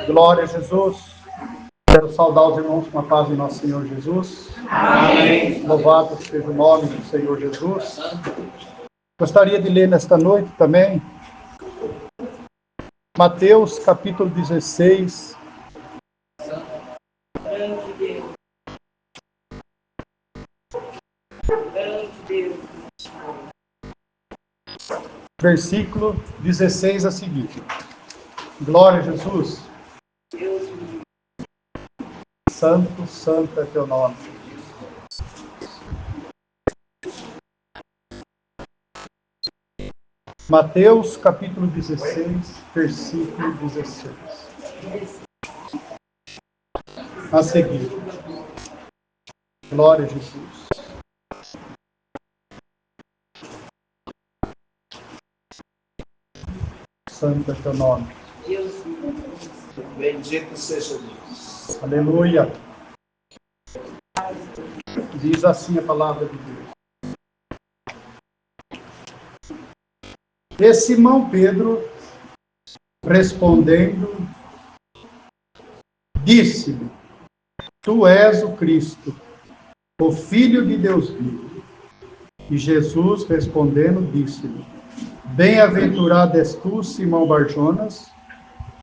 Glória a Jesus. Quero saudar os irmãos com a paz de nosso Senhor Jesus. Amém. Louvado seja o nome do Senhor Jesus. Gostaria de ler nesta noite também Mateus capítulo 16. Versículo 16 a seguir. Glória a Jesus. Santo, santo é teu nome. Mateus capítulo 16, versículo 16. A seguir. Glória a Jesus. Santo é teu nome. Bendito seja Deus. Aleluia. Diz assim a palavra de Deus. E Simão Pedro, respondendo, disse-lhe: Tu és o Cristo, o Filho de Deus vivo. E Jesus, respondendo, disse-lhe: Bem-aventurado és tu, Simão Barjonas,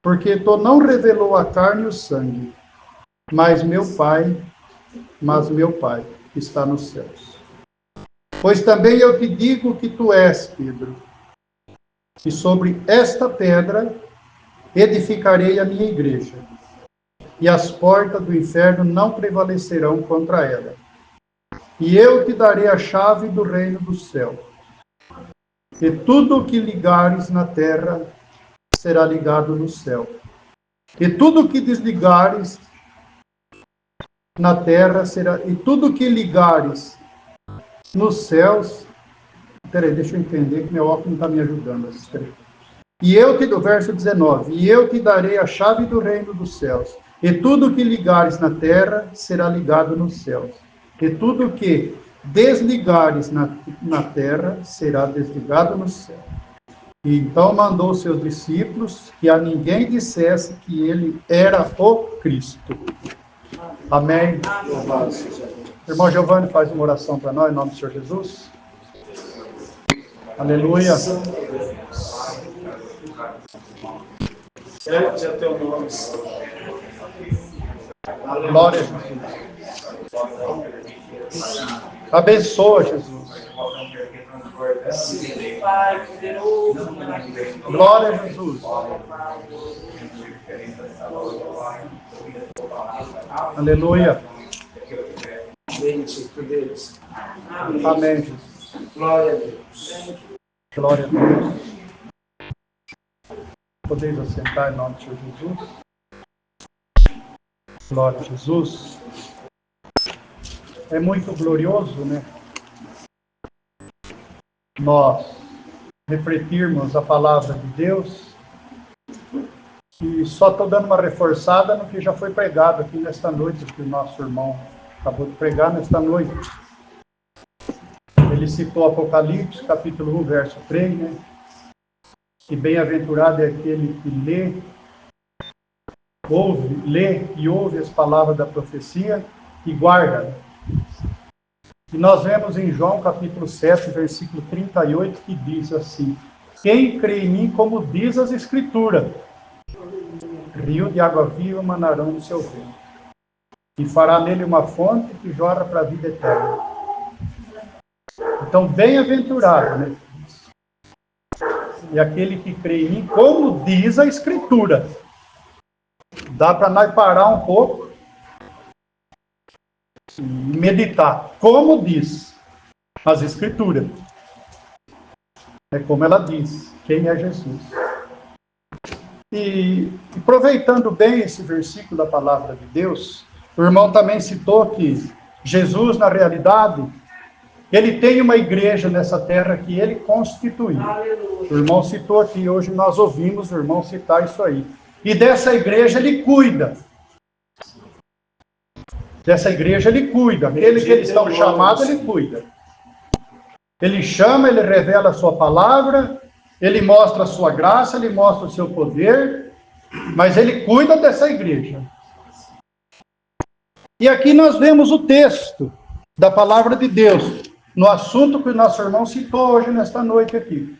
porque tu não revelou a carne e o sangue, mas meu Pai que está nos céus. Pois também eu te digo que tu és Pedro, e sobre esta pedra edificarei a minha igreja, e as portas do inferno não prevalecerão contra ela. E eu te darei a chave do reino do céu. E tudo o que ligares na terra será ligado no céu. E tudo o que desligares na terra será... E tudo o que ligares nos céus... Peraí, deixa eu entender que meu óculos não está me ajudando. E eu te... do verso 19. E eu te darei a chave do reino dos céus. E tudo o que ligares na terra será ligado nos céus. E tudo o que desligares na terra será desligado no céu. E então mandou seus discípulos que a ninguém dissesse que ele era o Cristo. Amém. Irmão Giovanni, faz uma oração para nós, em nome do Senhor Jesus. Aleluia. Certo é teu nome. Glória a Jesus. Abençoa, Jesus. Glória a Jesus. Aleluia. Bendito Deus. Amém, Jesus. Glória a Deus. Glória a Deus. Podeis assentar em nome do Senhor Jesus. Glória a Jesus. É muito glorioso, né? Nós refletirmos a palavra de Deus. E só estou dando uma reforçada no que já foi pregado aqui nesta noite, que o nosso irmão acabou de pregar nesta noite. Ele citou Apocalipse, capítulo 1, verso 3, né? Que bem-aventurado é aquele que lê e ouve as palavras da profecia e guarda. E nós vemos em João, capítulo 7, versículo 38, que diz assim: Quem crê em mim, como diz as Escrituras, rio de água viva manarão no seu ventre, e fará nele uma fonte que jorra para a vida eterna. Então, bem-aventurado, né? E aquele que crê em mim, como diz a Escritura. Dá para nós parar um pouco e meditar. Como diz as Escrituras. É como ela diz. Quem é Jesus? E aproveitando bem esse versículo da palavra de Deus, o irmão também citou que Jesus, na realidade, ele tem uma igreja nessa terra que ele constituiu. O irmão citou aqui, hoje nós ouvimos o irmão citar isso aí. E dessa igreja ele cuida. Dessa igreja ele cuida. Aqueles que eles estão chamados, ele cuida. Ele chama, ele revela a sua palavra, ele mostra a sua graça, ele mostra o seu poder, mas ele cuida dessa igreja. E aqui nós vemos o texto da palavra de Deus, no assunto que o nosso irmão citou hoje, nesta noite aqui.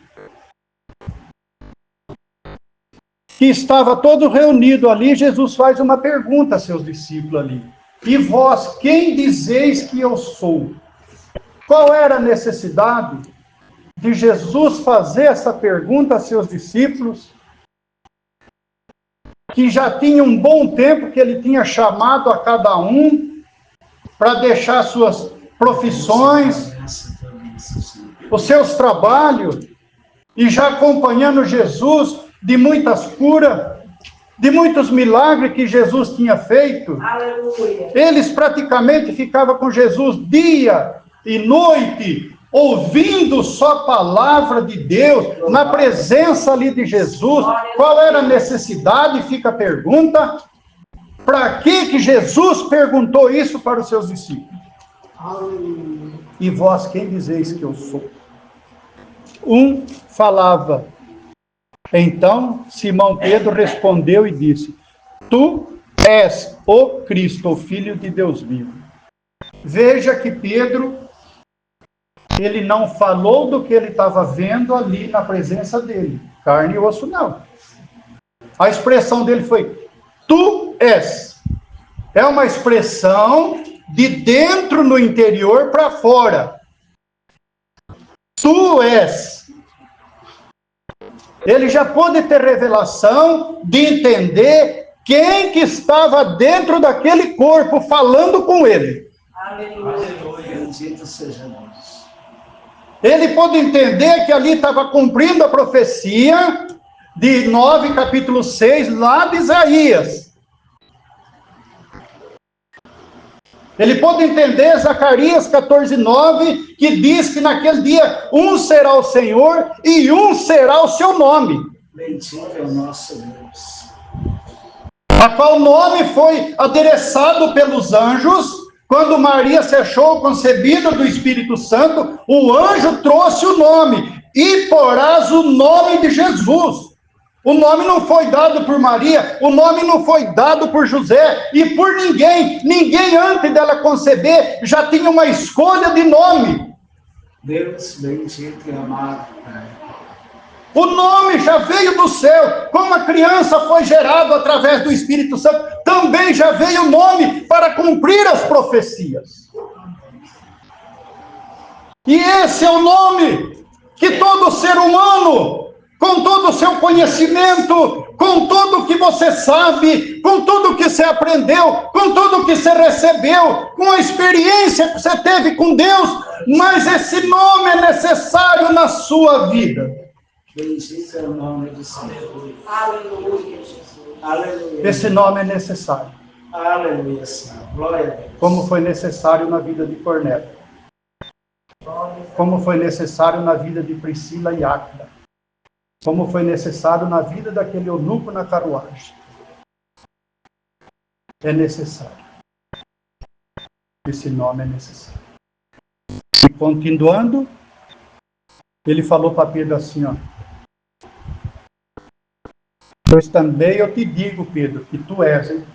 Que estava todo reunido ali, Jesus faz uma pergunta a seus discípulos ali. E vós, quem dizeis que eu sou? Qual era a necessidade de Jesus fazer essa pergunta a seus discípulos, que já tinha um bom tempo que ele tinha chamado a cada um para deixar suas profissões, os seus trabalhos, e já acompanhando Jesus de muitas curas, de muitos milagres que Jesus tinha feito. Aleluia. Eles praticamente ficavam com Jesus dia e noite, ouvindo só a palavra de Deus, na presença ali de Jesus. Qual era a necessidade? Fica a pergunta. Para que Jesus perguntou isso para os seus discípulos? E vós, quem dizeis que eu sou? Um falava. Então, Simão Pedro respondeu e disse: Tu és o Cristo, o Filho de Deus vivo. Veja que Pedro, ele não falou do que ele estava vendo ali na presença dele. Carne e osso, não. A expressão dele foi: Tu és. É uma expressão de dentro no interior para fora. Tu és. Ele já pôde ter revelação de entender quem que estava dentro daquele corpo falando com ele. Aleluia. Bendito seja Deus. Ele pôde entender que ali estava cumprindo a profecia de 9, capítulo 6, lá de Isaías. Ele pôde entender Zacarias 14, 9, que diz que naquele dia um será o Senhor e um será o seu nome. Bendito é o nosso Deus. A qual nome foi adereçado pelos anjos. Quando Maria se achou concebida do Espírito Santo, o anjo trouxe o nome. E porás o nome de Jesus. O nome não foi dado por Maria, o nome não foi dado por José e por ninguém. Ninguém antes dela conceber já tinha uma escolha de nome. Deus bendito e amado Pai. O nome já veio do céu. Como a criança foi gerada através do Espírito Santo, também já veio o nome para cumprir as profecias. E esse é o nome que todo ser humano, com todo o seu conhecimento, com tudo o que você sabe, com tudo o que você aprendeu, com tudo o que você recebeu, com a experiência que você teve com Deus, mas esse nome é necessário na sua vida. Bendito é o nome do Senhor. Aleluia, Jesus. Aleluia. Esse nome é necessário. Aleluia, Senhor. Glória a Deus. Como foi necessário na vida de Cornélio. Como foi necessário na vida de Priscila e Áquila. Como foi necessário na vida daquele eunuco na carruagem. É necessário. Esse nome é necessário. E continuando, ele falou para Pedro assim, ó. Pois também eu te digo, Pedro, que tu és, hein?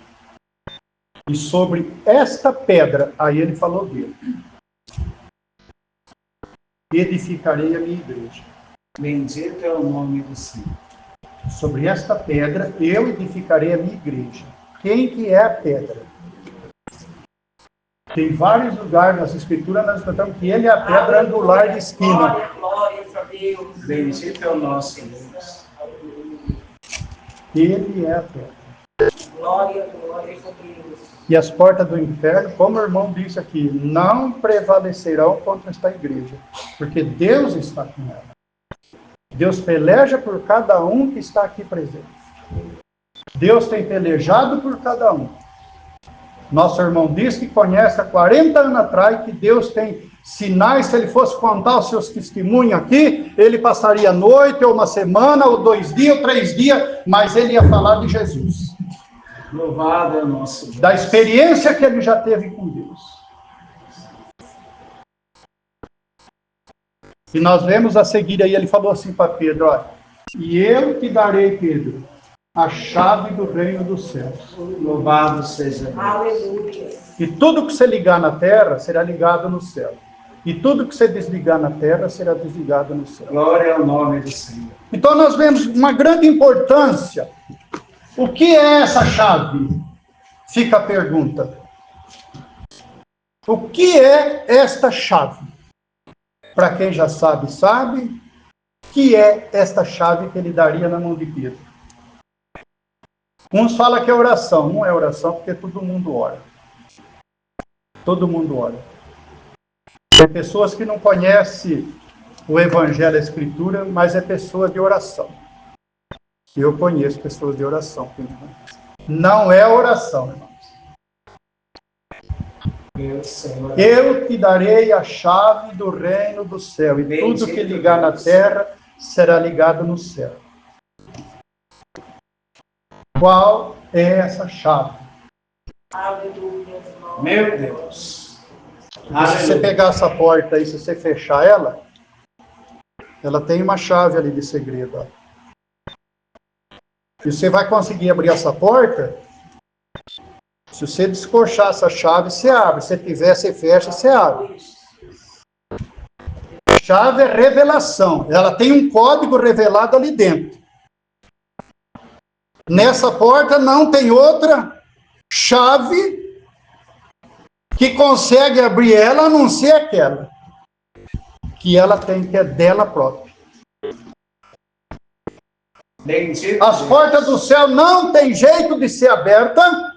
E sobre esta pedra, aí ele falou dele, edificarei a minha igreja. Bendito é o nome do Senhor. Sobre esta pedra eu edificarei a minha igreja. Quem que é a pedra? Tem vários lugares nas escrituras, nós cantamos que ele é a pedra angular de esquina. Glória a Deus. Bendito é o nosso Deus. Ele é a pedra. Glória a Deus. E as portas do inferno, como o irmão disse aqui, não prevalecerão contra esta igreja, porque Deus está com ela. Deus peleja por cada um que está aqui presente. Deus tem pelejado por cada um. Nosso irmão diz que conhece há 40 anos atrás que Deus tem sinais. Se ele fosse contar os seus testemunhos aqui, ele passaria a noite, ou uma semana, ou 2 dias, ou 3 dias, mas ele ia falar de Jesus. Louvado é o nosso Deus. Da experiência que ele já teve com Deus. E nós vemos a seguir aí, ele falou assim para Pedro, olha, e eu te darei, Pedro, a chave do reino dos céus. Louvado seja Deus. Aleluia. E tudo que você ligar na terra será ligado no céu. E tudo que você desligar na terra será desligado no céu. Glória ao nome do Senhor. Então nós vemos uma grande importância. O que é essa chave? Fica a pergunta. O que é esta chave? Para quem já sabe, sabe. O que é esta chave que ele daria na mão de Pedro? Uns falam que é oração. Não é oração porque todo mundo ora. Todo mundo ora. Tem pessoas que não conhecem o Evangelho, a Escritura, mas é pessoa de oração. Eu conheço pessoas de oração. Não é oração, irmãos. Meu Senhor. Eu te darei a chave do reino do céu, e tudo que ligar na terra será ligado no céu. Qual é essa chave? Aleluia. Meu Deus. Se você Aleluia. pegar essa porta aí, se você fechar ela, ela tem uma chave ali de segredo. Ó. E você vai conseguir abrir essa porta. Se você descorchar essa chave, você abre. Se tiver, você fecha, você abre. Chave é revelação. Ela tem um código revelado ali dentro. Nessa porta não tem outra chave que consegue abrir ela, a não ser aquela que ela tem, que é dela própria. Bendito As Deus. portas do céu não tem jeito de ser aberta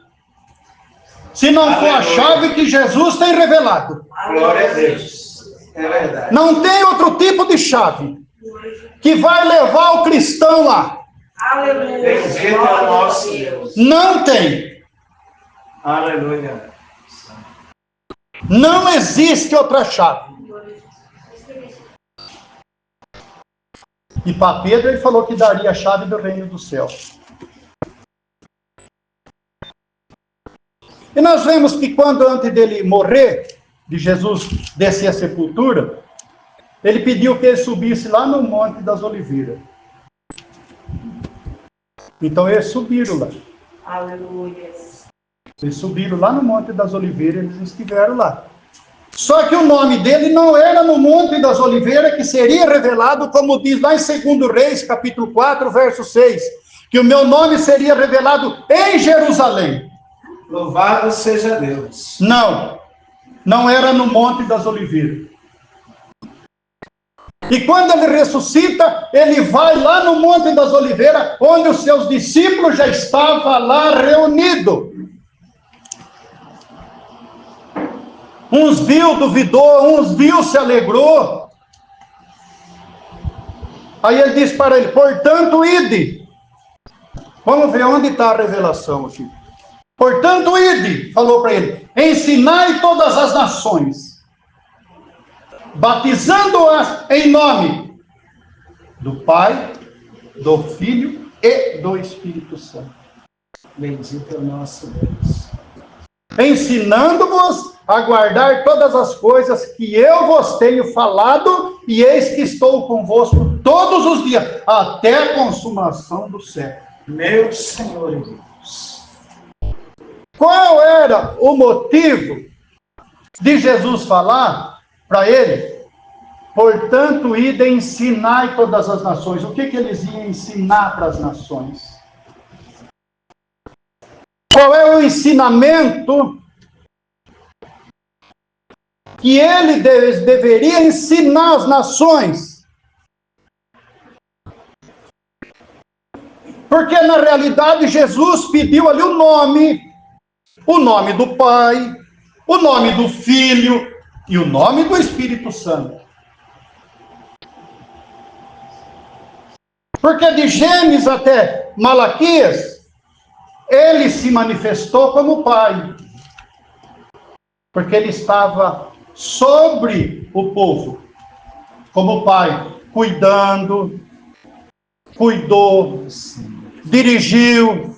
se não for a Aleluia. chave que Jesus tem revelado. Glória a Deus. É verdade. Não tem outro tipo de chave que vai levar o cristão lá. Aleluia. Bendito é o nosso Deus. Não tem. Aleluia. Não existe outra chave. E para Pedro ele falou que daria a chave do reino do céu. E nós vemos que quando antes dele morrer, de Jesus descer a sepultura, ele pediu que ele subisse lá no Monte das Oliveiras. Então eles subiram lá. Aleluia. Eles subiram lá no Monte das Oliveiras, eles estiveram lá. Só que o nome dele não era no Monte das Oliveiras, que seria revelado, como diz lá em 2 Reis, capítulo 4, verso 6, que o meu nome seria revelado em Jerusalém. Louvado seja Deus. Não era no Monte das Oliveiras. E quando ele ressuscita, ele vai lá no Monte das Oliveiras, onde os seus discípulos já estavam lá reunidos. Uns viu, duvidou, uns viu, se alegrou. Aí ele diz para ele, portanto, ide. Vamos ver onde está a revelação aqui. Portanto, ide, falou para ele, ensinai todas as nações, batizando-as em nome do Pai, do Filho e do Espírito Santo. Bendito é o nosso Deus. Ensinando-vos a guardar todas as coisas que eu vos tenho falado, e eis que estou convosco todos os dias, até a consumação do século. Meu Senhor e Deus. Qual era o motivo de Jesus falar para ele? Portanto, ide ensinai todas as nações. O que eles iam ensinar para as nações? Qual é o ensinamento que ele deveria ensinar às nações? Porque na realidade Jesus pediu ali o nome do Pai, o nome do Filho e o nome do Espírito Santo. Porque de Gênesis até Malaquias, ele se manifestou como Pai. Porque ele estava sobre o povo, como Pai, cuidando, cuidou, dirigiu,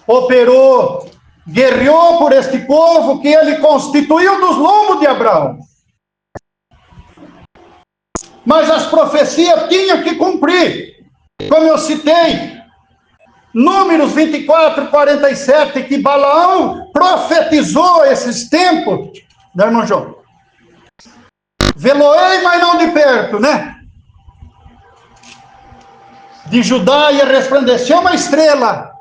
operou, guerreou por este povo que ele constituiu dos lombos de Abraão. Mas as profecias tinham que cumprir. Como eu citei, Números 24, 47, que Balaão profetizou esses tempos, né, irmão João? Veloei, mas não de perto, né? De Judá ia resplandecer uma estrela.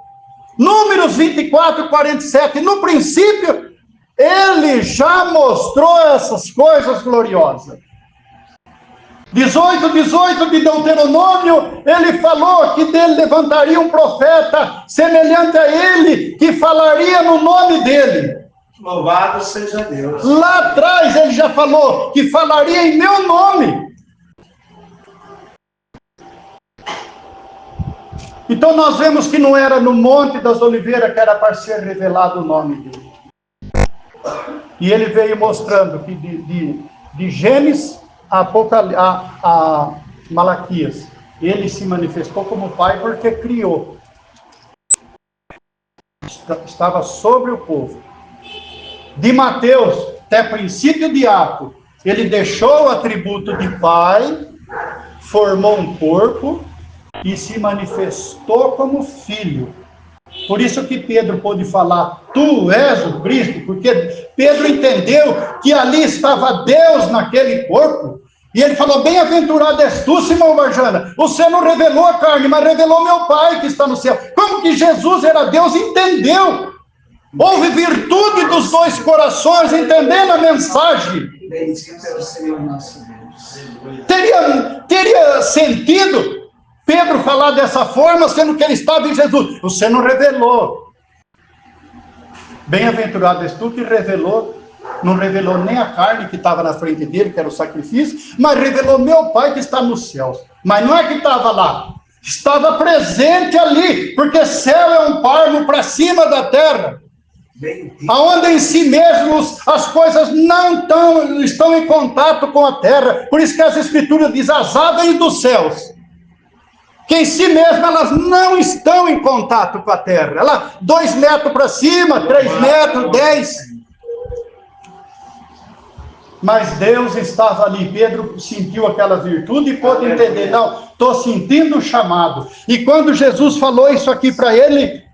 Números 24, 47. No princípio, ele já mostrou essas coisas gloriosas. 18 de Deuteronômio, ele falou que dele levantaria um profeta semelhante a ele, que falaria no nome dele. Louvado seja Deus. Lá atrás ele já falou que falaria em meu nome. Então nós vemos que não era no Monte das Oliveiras que era para ser revelado o nome dele. E ele veio mostrando que de Gênesis a Malaquias, ele se manifestou como pai porque criou. Estava sobre o povo. De Mateus até princípio de Atos, ele deixou o atributo de pai, formou um corpo e se manifestou como filho. Por isso que Pedro pôde falar, tu és o Cristo, porque Pedro entendeu que ali estava Deus naquele corpo. E ele falou, bem-aventurado és tu, Simão Barjana, você não revelou a carne, mas revelou meu Pai que está no céu. Como que Jesus era Deus, entendeu. Houve virtude dos dois corações, entendendo a mensagem. Bendito é o Senhor nosso Deus. Teria sentido Pedro falar dessa forma, sendo que ele estava em Jesus. Você não revelou. Bem-aventurado és tu que revelou. Não revelou nem a carne que estava na frente dele, que era o sacrifício, mas revelou meu Pai que está nos céus. Mas não é que estava lá. Estava presente ali, porque céu é um palmo para cima da terra. Aonde em si mesmos as coisas não estão em contato com a terra. Por isso que as escrituras dizem, as aves dos céus, que em si mesmas elas não estão em contato com a terra. Ela 2 metros para cima, 3 metros, 10. Mas Deus estava ali. Pedro sentiu aquela virtude e pôde entender. Não, estou sentindo o chamado. E quando Jesus falou isso aqui para ele,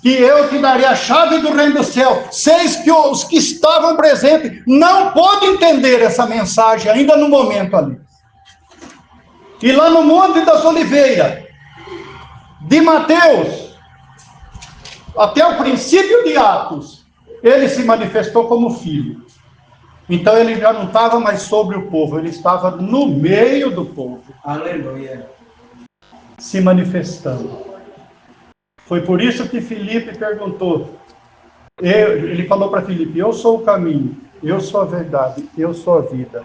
que eu te daria a chave do reino do céu, seis que os que estavam presentes não pôde entender essa mensagem ainda no momento ali. E lá no Monte das Oliveiras, de Mateus até o princípio de Atos, ele se manifestou como filho. Então ele já não estava mais sobre o povo, ele estava no meio do povo. Aleluia. Se manifestando. Foi por isso que Filipe perguntou. Ele falou para Filipe, eu sou o caminho, eu sou a verdade, eu sou a vida.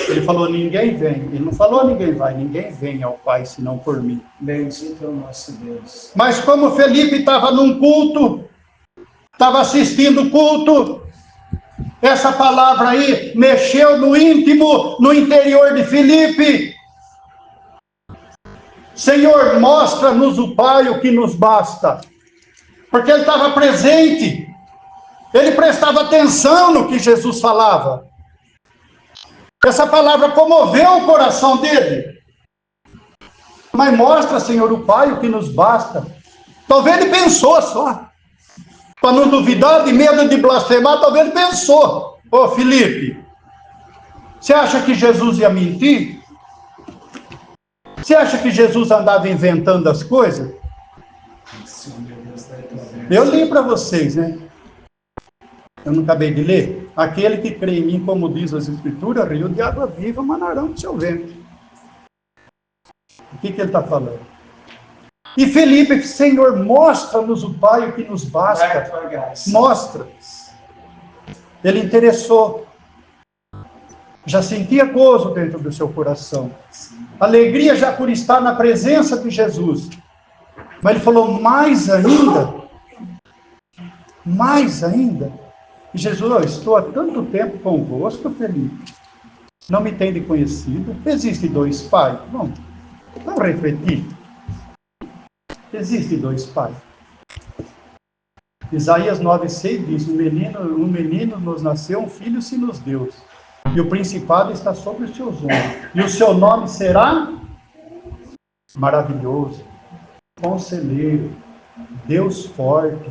Ele falou, ninguém vem. Ele não falou, ninguém vai, ninguém vem ao Pai senão por mim. Bendito é o nosso Deus. Mas como Felipe estava num culto, estava assistindo o culto, essa palavra aí mexeu no íntimo, no interior de Filipe. Senhor, mostra-nos o Pai, o que nos basta. Porque ele estava presente. Ele prestava atenção no que Jesus falava. Essa palavra comoveu o coração dele. Mas mostra, Senhor, o Pai, o que nos basta. Talvez ele pensou só. Para não duvidar, de medo de blasfemar, talvez ele pensou. Ô, Filipe, você acha que Jesus ia mentir? Você acha que Jesus andava inventando as coisas? Eu li para vocês, né? Eu não acabei de ler. Aquele que crê em mim, como diz as Escrituras, rio de água viva manarão do seu ventre. O que ele está falando? E Felipe, Senhor, mostra-nos o Pai, o que nos basta. Mostra. Ele interessou. Já sentia gozo dentro do seu coração. Alegria já por estar na presença de Jesus. Mas ele falou, mais ainda. Mais ainda. E Jesus, eu estou há tanto tempo convosco, Felipe. Não me tem de conhecido. Existem 2 pais. Vamos refletir. Existem 2 pais. Isaías 9,6 diz, um menino nos nasceu, um filho se nos deu. E o principado está sobre os seus ombros. E o seu nome será maravilhoso, conselheiro, Deus forte,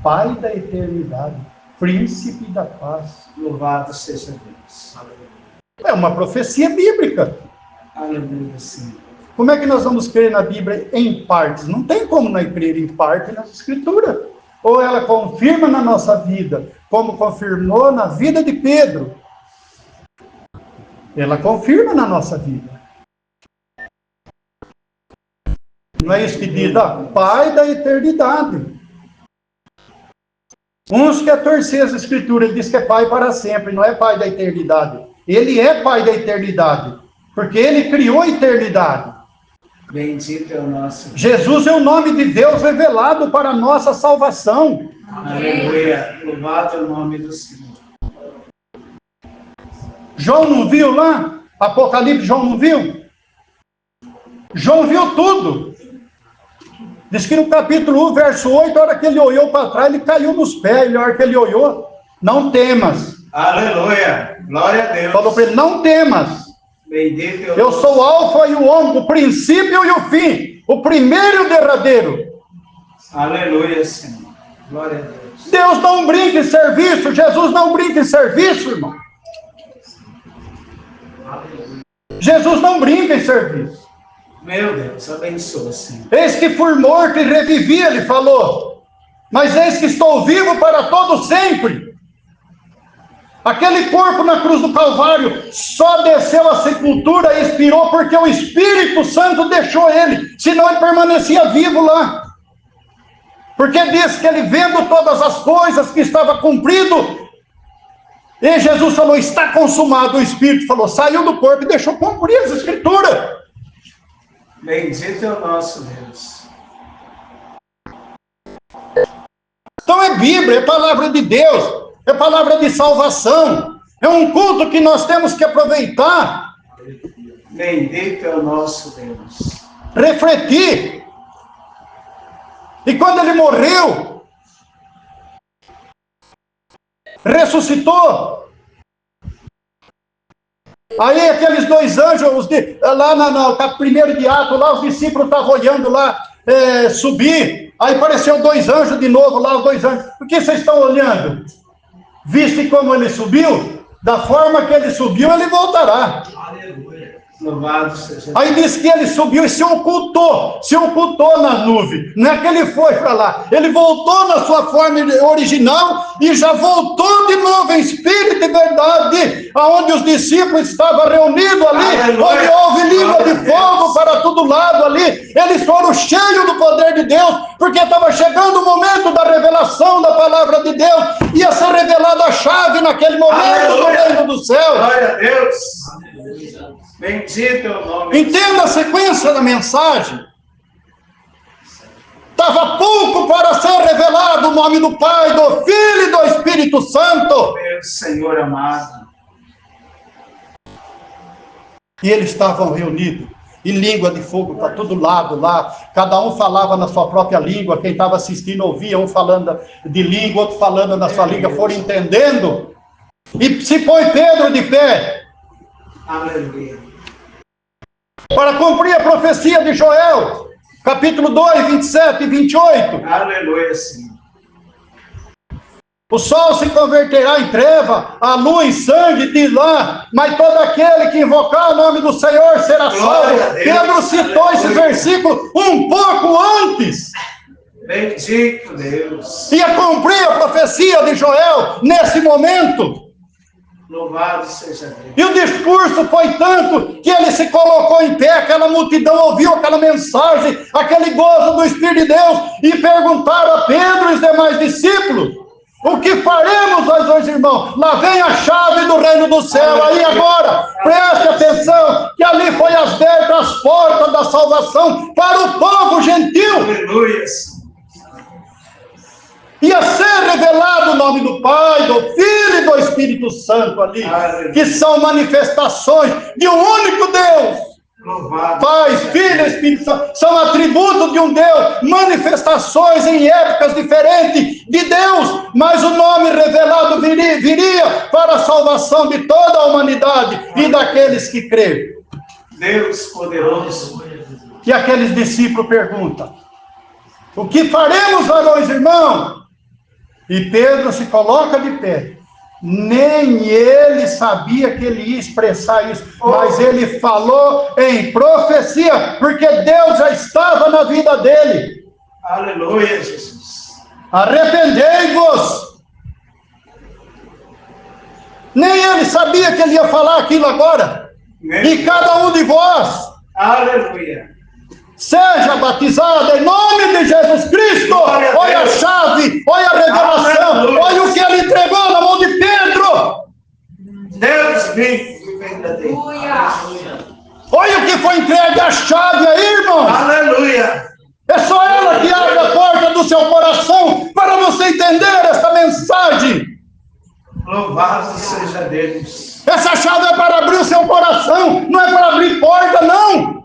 Pai da eternidade, Príncipe da paz. Louvado seja Deus. É uma profecia bíblica. Aleluia, Senhor. Como é que nós vamos crer na Bíblia em partes? Não tem como nós crer em parte nas Escrituras. Ou ela confirma na nossa vida, como confirmou na vida de Pedro. Ela confirma na nossa vida. Não é isso que diz, Pai da eternidade. Uns querem torcer as Escrituras, ele diz que é Pai para sempre, não é Pai da eternidade. Ele é Pai da eternidade, porque Ele criou a eternidade. Bendito é o nosso Deus. Jesus é o nome de Deus revelado para a nossa salvação. Aleluia. Louvado é o nome do Senhor. João não viu lá? Apocalipse, João não viu? João viu tudo. Diz que no capítulo 1, verso 8, a hora que ele olhou para trás, ele caiu nos pés. A hora que ele olhou, não temas. Aleluia. Glória a Deus. Falou para ele, não temas. Bendito é o Eu sou o alfa e o ômega, o princípio e o fim, o primeiro e o derradeiro. Aleluia, Senhor. Glória a Deus. Deus não brinca em serviço, Jesus não brinca em serviço, irmão. Jesus não brinca em serviço. Meu Deus, abençoa, Senhor. Eis que fui morto e revivi, ele falou. Mas eis que estou vivo para todo sempre. Aquele corpo na cruz do Calvário só desceu à sepultura e expirou porque o Espírito Santo deixou ele, senão ele permanecia vivo lá. Porque diz que ele vendo todas as coisas que estava cumprido, e Jesus falou, está consumado. O Espírito falou, saiu do corpo e deixou cumprir as Escrituras. Bendito é o nosso Deus. Então é Bíblia, é palavra de Deus. É palavra de salvação. É um culto que nós temos que aproveitar. Bendito é o nosso Deus. Refletir. E quando ele morreu, ressuscitou. Aí aqueles dois anjos, lá no primeiro de Atos, lá os discípulos estavam olhando lá subir. Aí apareceu dois anjos de novo lá, os dois anjos. Por que vocês estão olhando? Viste como ele subiu? Da forma que ele subiu, ele voltará. Aleluia. Louvado seja Deus. Aí diz que ele subiu e se ocultou na nuvem. Não é que ele foi para lá. Ele voltou na sua forma original e já voltou de novo em espírito e verdade, aonde os discípulos estavam reunidos ali, aleluia, onde houve língua de fogo para todo lado ali. Eles foram cheios do poder de Deus, porque estava chegando o momento da revelação da palavra de Deus. Ia ser revelada a chave naquele momento, aleluia, do reino do céu. Glória a Deus. Bendito é o nome. Entenda a sequência da mensagem. Estava pouco para ser revelado o nome do Pai, do Filho e do Espírito Santo. Meu Senhor amado. E eles estavam reunidos, e língua de fogo para todo lado lá. Cada um falava na sua própria língua. Quem estava assistindo ouvia, um falando de língua, outro falando na sua língua. Foram entendendo. E se põe Pedro de pé. Aleluia. Para cumprir a profecia de Joel, capítulo 2, 27 e 28. Aleluia, Senhor. O sol se converterá em treva, a lua em sangue, diz lá, mas todo aquele que invocar o nome do Senhor será salvo. Pedro citou esse versículo um pouco antes. Bendito Deus. Ia cumprir a profecia de Joel nesse momento. Louvado seja Deus. E o discurso foi tanto que ele se colocou em pé, aquela multidão ouviu aquela mensagem, aquele gozo do Espírito de Deus, e perguntaram a Pedro e os demais discípulos, o que faremos nós hoje, irmãos? Lá vem a chave do reino do céu. Aí agora, preste atenção, que ali foi abertas as portas da salvação para o povo gentil. Aleluia. Ia ser revelado o nome do Pai, do Filho e do Espírito Santo ali, que são manifestações de um único Deus. Louvado. Pai, Filho e Espírito Santo são atributos de um Deus, manifestações em épocas diferentes de Deus, mas o nome revelado viria para a salvação de toda a humanidade e daqueles que creem. Deus poderoso. E aqueles discípulos perguntam, O que faremos, varões, irmão? E Pedro se coloca de pé. Nem ele sabia que ele ia expressar isso, mas ele falou em profecia, porque Deus já estava na vida dele. Aleluia, Jesus. Arrependei-vos. Nem ele sabia que ele ia falar aquilo agora. E cada um de vós, aleluia, seja batizado em nome de Jesus Cristo. Olha a chave, olha a revelação, aleluia. olha o que ele entregou na mão de Pedro. Deus vivo e verdadeiro. Olha o que foi entregue a chave aí, irmão. Aleluia. É só ela que abre a porta do seu coração para você entender essa mensagem. Louvado seja Deus. Essa chave é para abrir o seu coração, não é para abrir porta, não.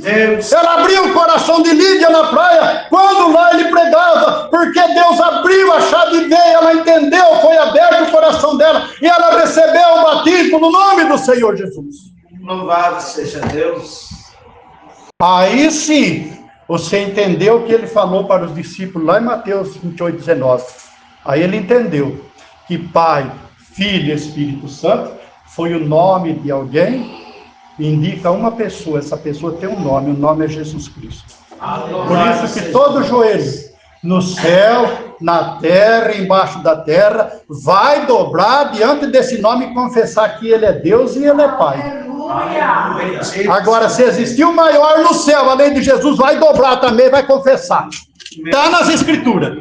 Deus. Ela abriu o coração de Lídia na praia, quando lá ele pregava, porque Deus abriu a chave e veio, ela entendeu, foi aberto o coração dela, e ela recebeu o batismo no nome do Senhor Jesus. Louvado seja Deus. Aí sim, você entendeu o que ele falou para os discípulos lá em Mateus 28, 19. Aí ele entendeu que Pai, Filho e Espírito Santo foi o nome de alguém, indica uma pessoa, essa pessoa tem um nome, o nome é Jesus Cristo. Por isso que todo joelho, no céu, na terra, embaixo da terra, vai dobrar diante desse nome e confessar que ele é Deus e ele é Pai. Agora, se existiu maior no céu, além de Jesus, vai dobrar também, vai confessar. Está nas Escrituras.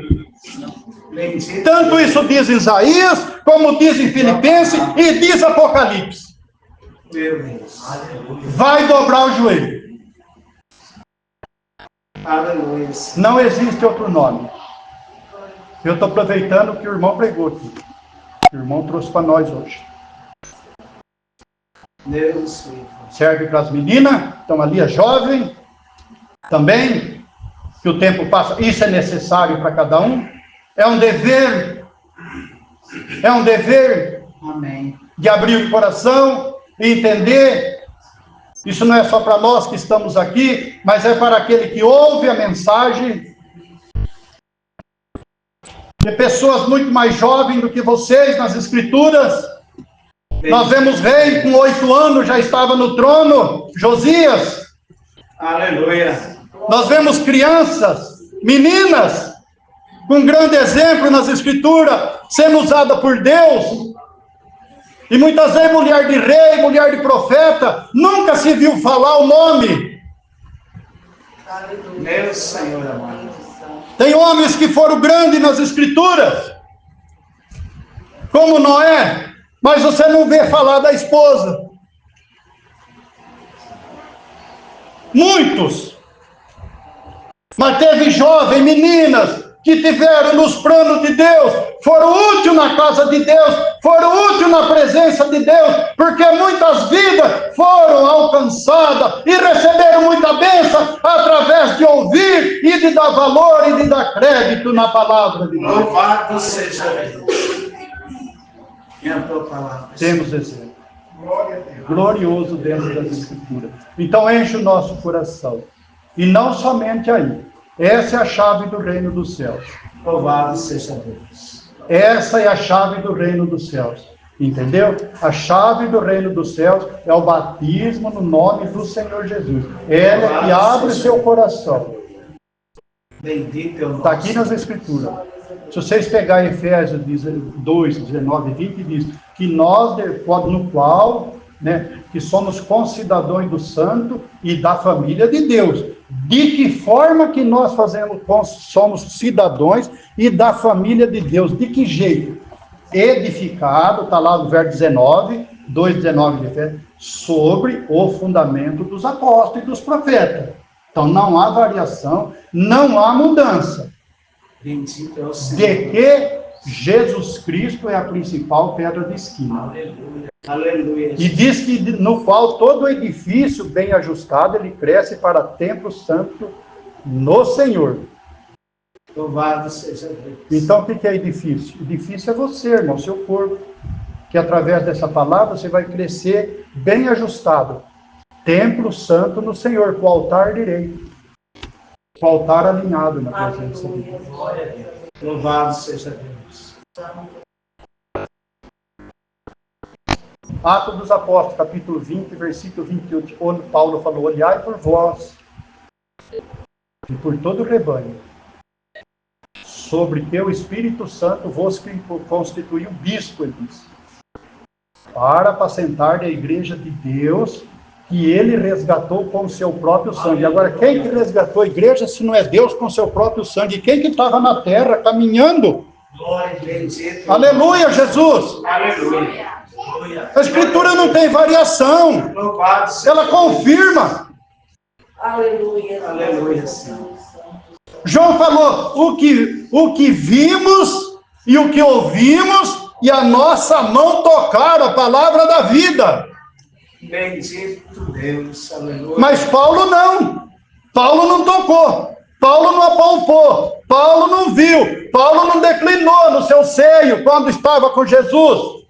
Tanto isso diz Isaías, como diz em Filipenses e diz Apocalipse. Vai dobrar o joelho. Aleluia. Não existe outro nome. Eu estou aproveitando o que o irmão pregou aqui. O irmão trouxe para nós hoje. Deus. Serve para as meninas, estão ali, a jovem, também, que o tempo passa. Isso é necessário para cada um. É um dever. É um dever. Amém. De abrir o coração e entender. Isso não é só para nós que estamos aqui, mas é para aquele que ouve a mensagem. De pessoas muito mais jovens do que vocês nas Escrituras. Nós vemos rei com 8 anos, já estava no trono, Josias. Aleluia. Nós vemos crianças, meninas, com grande exemplo nas Escrituras, sendo usada por Deus. E muitas vezes mulher de rei, mulher de profeta, nunca se viu falar o nome. Meu Senhor amado. Tem homens que foram grandes nas Escrituras, como Noé, mas você não vê falar da esposa. Muitos. Mas teve jovens, meninas, que tiveram nos planos de Deus, foram úteis na casa de Deus, foram úteis na presença de Deus, porque muitas vidas foram alcançadas e receberam muita bênção através de ouvir e de dar valor e de dar crédito na palavra de Deus. Louvado seja Deus. E a tua palavra. Temos exemplo glorioso dentro das Escrituras. Então enche o nosso coração. E não somente aí. Essa é a chave do reino dos céus. Louvado seja Deus. Essa é a chave do reino dos céus. Entendeu? A chave do reino dos céus é o batismo no nome do Senhor Jesus. Ela é que abre o seu coração. Bendito é o Está aqui nas Escrituras. Se vocês pegarem Efésios 2, 19 e 20, diz que nós, no qual, que somos concidadãos do santo e da família de Deus. De que forma que nós somos cidadãos e da família de Deus? De que jeito? Edificado, está lá no verso 19, 2,19 de Efésios, sobre o fundamento dos apóstolos e dos profetas. Então não há variação, não há mudança. Bendito é o De Senhor. que Jesus Cristo é a principal pedra de esquina. Aleluia. Aleluia. E diz que no qual todo edifício bem ajustado, ele cresce para templo santo no Senhor. Louvado seja Deus. Então o que é edifício? Edifício é você, irmão, seu corpo. Que através dessa palavra você vai crescer bem ajustado. Templo santo no Senhor, com o altar direito. com o altar alinhado na presença de Deus. Glória a Deus. Louvado seja Deus. Atos dos Apóstolos, capítulo 20, versículo 28, onde Paulo falou: olhai por vós e por todo o rebanho, sobre que o Espírito Santo vos constituiu bispo, ele disse, para apacentar a igreja de Deus, que ele resgatou com o seu próprio sangue. Agora, quem que resgatou a igreja se não é Deus com o seu próprio sangue? Quem que estava na terra caminhando? Glória, bendito. Aleluia, Jesus! Aleluia. A Escritura não tem variação. Louvado seja Ela confirma. Aleluia. Aleluia, Senhor. João falou, o que vimos e o que ouvimos, e a nossa mão tocaram a palavra da vida. Bendito Deus. Aleluia. Mas Paulo não. Paulo não tocou. Paulo não apalpou. Paulo não viu. Paulo não declinou no seu seio quando estava com Jesus.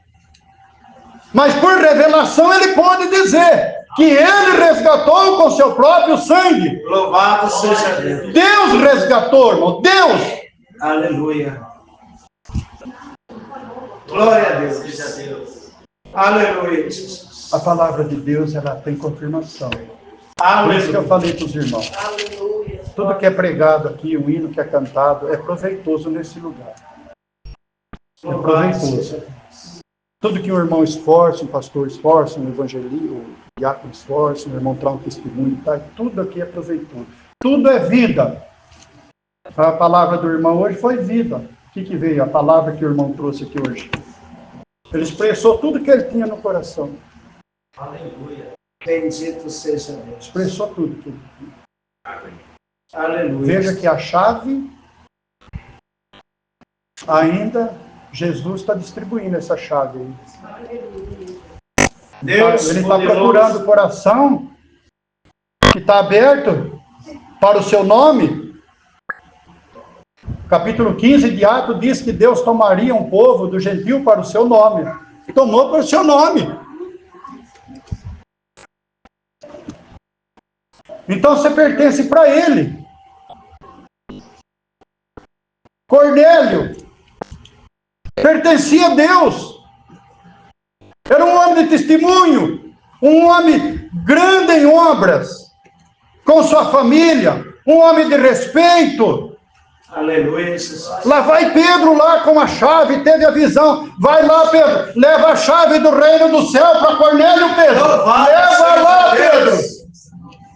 Mas por revelação ele pode dizer que ele resgatou com seu próprio sangue. Louvado seja Deus. Deus resgatou, irmão. Deus. Aleluia. Glória a Deus. Seja Deus. Aleluia, Jesus. A palavra de Deus, ela tem confirmação. Por isso que eu Aleluia. falei para os irmãos. Aleluia. Tudo que é pregado aqui, o hino que é cantado, é proveitoso nesse lugar. É Louvado proveitoso. seja Deus. Tudo que um irmão esforça, um pastor esforça, um evangelista, um diácono esforça, um irmão traz um testemunho, tá? Tudo aqui é proveitoso. Tudo é vida. A palavra do irmão hoje foi vida. O que veio? A palavra que o irmão trouxe aqui hoje. Ele expressou tudo que ele tinha no coração. Aleluia. Bendito seja Deus. Expressou tudo que ele tinha. Aleluia. Veja que a chave, ainda, Jesus está distribuindo essa chave aí. Deus Ele está poderoso. procurando o coração que está aberto para o seu nome. Capítulo 15 de Atos diz que Deus tomaria um povo do gentil para o seu nome. Tomou para o seu nome. Então você pertence para ele. Cornélio pertencia a Deus. Era um homem de testemunho, um homem grande em obras, com sua família, um homem de respeito. Aleluia, Jesus. Lá vai Pedro lá com a chave, teve a visão. Vai lá, Pedro, leva a chave do reino do céu para Cornélio, Pedro. Louvado Leva seja lá, Deus. Pedro.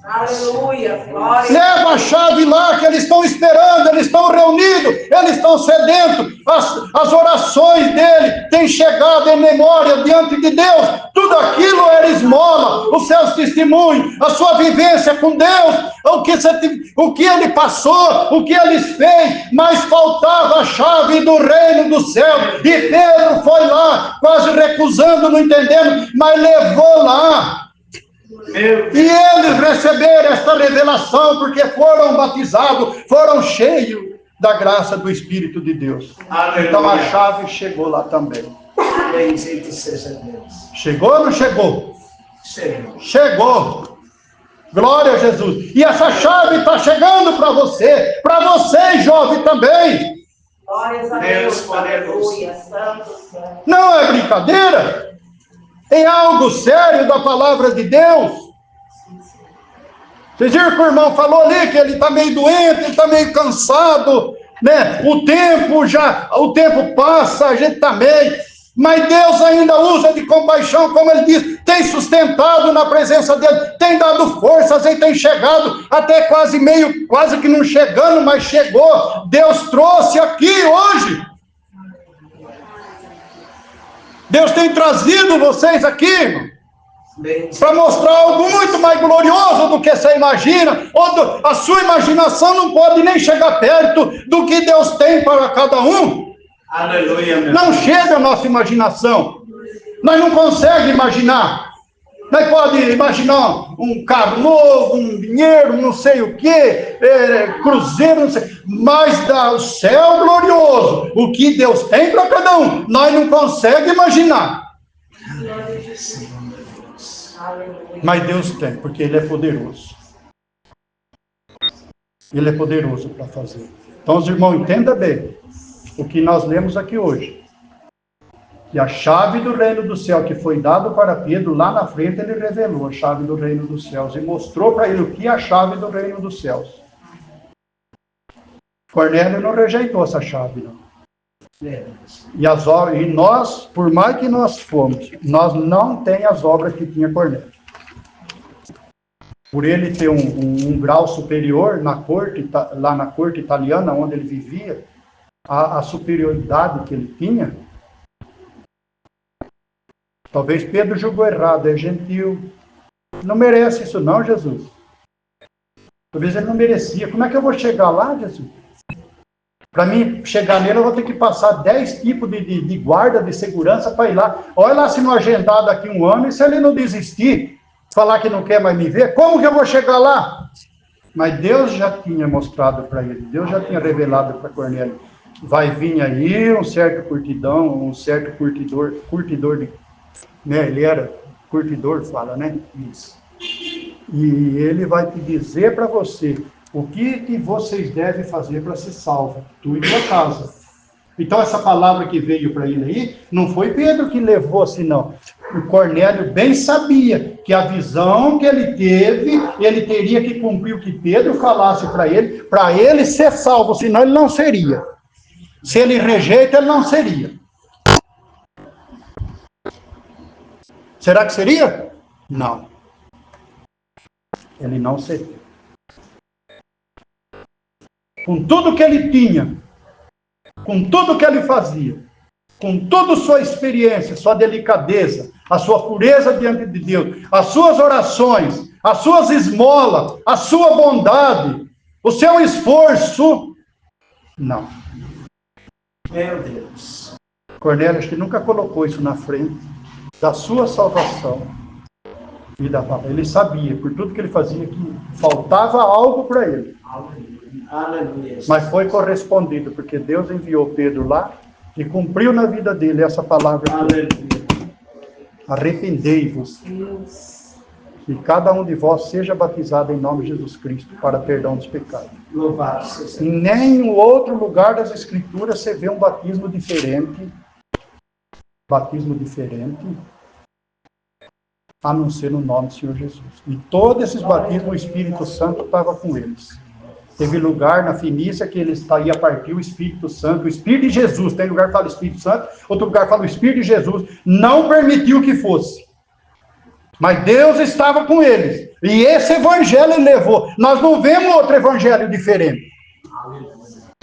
Aleluia. Glória. Leva a chave lá, que eles estão esperando, eles estão reunidos, eles estão sedentos. As orações dele têm chegado em memória diante de Deus. Tudo aquilo era esmola, os seus testemunhos, a sua vivência com Deus, o que ele passou, o que ele fez, mas faltava a chave do reino do céu. E Pedro foi lá, quase recusando, não entendendo, mas levou lá. Meu E eles receberam esta revelação porque foram batizados, foram cheios da graça do Espírito de Deus. Aleluia. Então a chave chegou lá também. Bendito seja Deus. Chegou ou não chegou? Senhor. Chegou. Glória a Jesus. E essa chave está chegando para você, jovem também. Glórias a Deus Deus. poderoso. Aleluia. Santo, santo. Não é brincadeira. É algo sério da palavra de Deus. Vocês viram que o irmão falou ali que ele está meio doente, ele está meio cansado, né? O tempo passa, a gente também. Mas Deus ainda usa de compaixão, como ele diz, tem sustentado na presença dele, tem dado forças e tem chegado até quase que não chegando, mas chegou. Deus trouxe aqui hoje. Deus tem trazido vocês aqui, irmão, para mostrar algo muito mais glorioso do que você imagina, a sua imaginação não pode nem chegar perto do que Deus tem para cada um. Aleluia, meu. Não chega a nossa imaginação. Nós não conseguimos imaginar. Nós podemos imaginar um carro novo, um dinheiro, não sei o quê, cruzeiro, não sei. Mas o céu glorioso, o que Deus tem para cada um, nós não conseguimos imaginar. Aleluia. Mas Deus tem, porque Ele é poderoso. Ele é poderoso para fazer. Então, os irmãos, entenda bem o que nós lemos aqui hoje. Que a chave do reino do céu que foi dado para Pedro, lá na frente ele revelou a chave do reino dos céus e mostrou para ele o que é a chave do reino dos céus. Cornélio não rejeitou essa chave, não. E nós, por mais que nós fomos, nós não temos as obras que tinha Cornélio. Por ele ter um grau superior na corte, lá na corte italiana, onde ele vivia, a superioridade que ele tinha, talvez Pedro julgou errado, é gentil. Não merece isso não, Jesus. Talvez ele não merecia. Como é que eu vou chegar lá, Jesus? Para mim chegar nele, eu vou ter que passar 10 tipos de guarda, de segurança para ir lá. Olha lá se não agendar daqui um ano, e se ele não desistir, falar que não quer mais me ver, como que eu vou chegar lá? Mas Deus já tinha mostrado para ele, Deus já tinha revelado para Cornélio. Vai vir aí um certo curtidão, um certo curtidor de... Né? Ele era curtidor, fala, né? Isso. E ele vai te dizer para você o que vocês devem fazer para ser salvo, tu e tua casa. Então, essa palavra que veio para ele aí, não foi Pedro que levou assim, não. O Cornélio bem sabia que a visão que ele teve, ele teria que cumprir o que Pedro falasse para ele ser salvo, senão ele não seria. Se ele rejeita, ele não seria. Será que seria? Não. Ele não seria. Com tudo que ele tinha, com tudo que ele fazia, com toda a sua experiência, sua delicadeza, a sua pureza diante de Deus, as suas orações, as suas esmolas, a sua bondade, o seu esforço, não. Meu Deus. Cornélio, acho que nunca colocou isso na frente da sua salvação e da palavra. Ele sabia, por tudo que ele fazia, que faltava algo para ele. Aleluia. Mas foi correspondido, porque Deus enviou Pedro lá e cumpriu na vida dele essa palavra. Aleluia. Arrependei-vos e cada um de vós seja batizado em nome de Jesus Cristo para perdão dos pecados. Louvado seja. Em nenhum outro lugar das Escrituras você vê um batismo diferente, a não ser no nome do Senhor Jesus. E todos esses batismos, o Espírito Santo estava com eles. Teve lugar na Fenícia que eles ia partir o Espírito Santo, o Espírito de Jesus. Tem lugar que fala Espírito Santo, outro lugar que fala o Espírito de Jesus. Não permitiu que fosse. Mas Deus estava com eles. E esse evangelho ele levou. Nós não vemos outro evangelho diferente.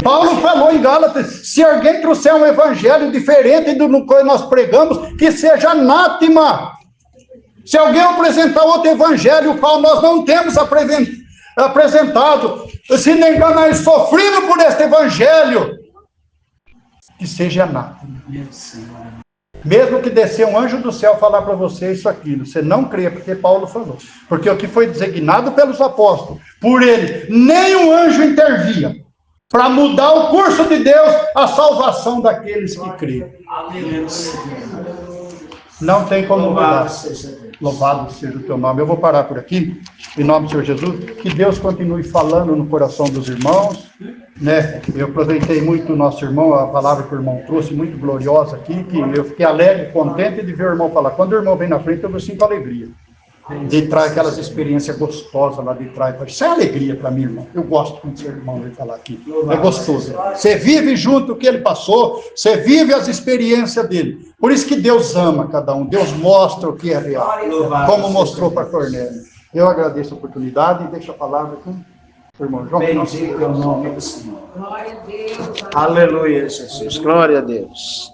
Paulo falou em Gálatas, se alguém trouxer um evangelho diferente do que nós pregamos, que seja anátema. Se alguém apresentar outro evangelho, o qual nós não temos apresentado, se não enganar, sofrido por este evangelho, que seja anátema. Mesmo que descer um anjo do céu falar para você isso, aquilo, você não crê, porque Paulo falou. Porque o que foi designado pelos apóstolos, por ele, nenhum anjo intervia para mudar o curso de Deus, a salvação daqueles que creem. Não tem como mudar. Louvado seja o teu nome. Eu vou parar por aqui, em nome do Senhor Jesus. Que Deus continue falando no coração dos irmãos, né? Eu aproveitei muito o nosso irmão, a palavra que o irmão trouxe, muito gloriosa aqui, que eu fiquei alegre, contente de ver o irmão falar. Quando o irmão vem na frente, eu sinto alegria. De trás, aquelas experiências gostosas lá de trás. Isso é alegria para mim, irmão. Eu gosto quando o seu irmão vem falar aqui. É gostoso. Você vive junto o que ele passou, você vive as experiências dele. Por isso que Deus ama cada um. Deus mostra o que é real. Como mostrou para Cornélio. Eu agradeço a oportunidade e deixo a palavra com o irmão João. Bendito é o nome do Senhor. Glória a Deus. Aleluia, Jesus. Glória a Deus.